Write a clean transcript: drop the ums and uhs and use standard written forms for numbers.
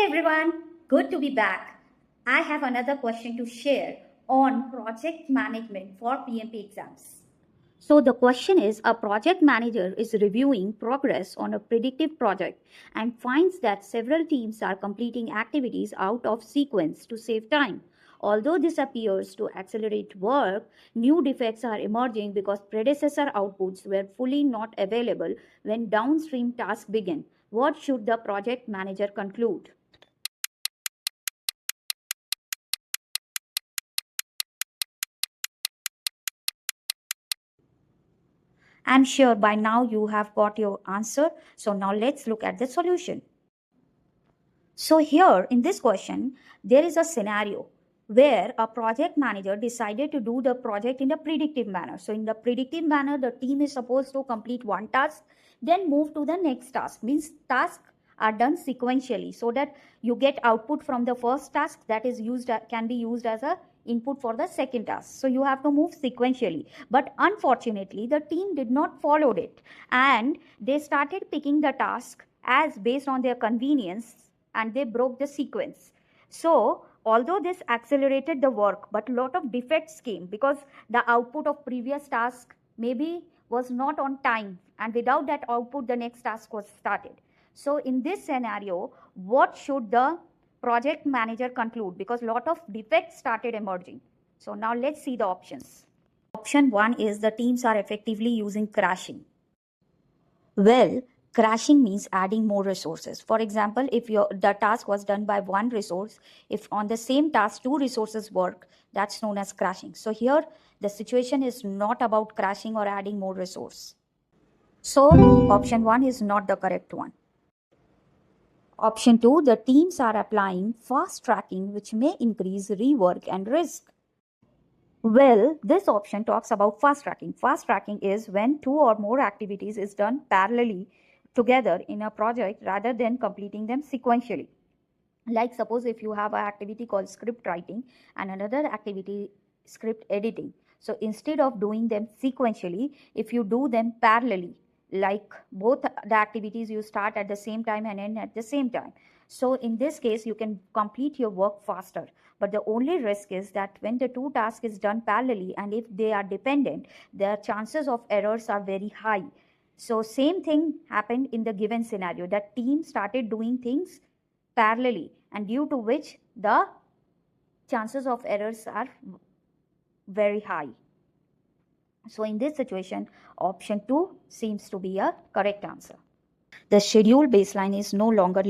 Hey everyone, good to be back. I have another question to share on project management for PMP exams. So the question is, a project manager is reviewing progress on a predictive project and finds that several teams are completing activities out of sequence to save time. Although this appears to accelerate work, new defects are emerging because predecessor outputs were fully not available when downstream tasks begin. What should the project manager conclude? I'm sure by now you have got your answer. So now let's look at the solution. So here in this question, there is a scenario where a project manager decided to do the project in a predictive manner. So in the predictive manner, the team is supposed to complete one task, then move to the next task. Means tasks are done sequentially so that you get output from the first task that is used, can be used as a input for the second task. So you have to move sequentially. But unfortunately, the team did not follow it and they started picking the task as based on their convenience and they broke the sequence. So although this accelerated the work, but a lot of defects came because the output of previous task maybe was not on time, and without that output the next task was started. So in this scenario, what should the project manager conclude? Because a lot of defects started emerging. So now let's see the options. Option 1 is the teams are effectively using crashing. Well, crashing means adding more resources. For example, if the task was done by one resource, if on the same task two resources work, that's known as crashing. So here the situation is not about crashing or adding more resource. So option 1 is not the correct one. Option 2, the teams are applying fast tracking, which may increase rework and risk. Well, this option talks about fast tracking. Fast tracking is when two or more activities is done parallelly together in a project rather than completing them sequentially. Like suppose if you have an activity called script writing and another activity script editing. So instead of doing them sequentially, if you do them parallelly, like both the activities you start at the same time and end at the same time. So in this case, you can complete your work faster. But the only risk is that when the two tasks is done parallelly and if they are dependent, the chances of errors are very high. So same thing happened in the given scenario, that team started doing things parallelly and due to which the chances of errors are very high. So in this situation, option 2 seems to be a correct answer. The schedule baseline is no longer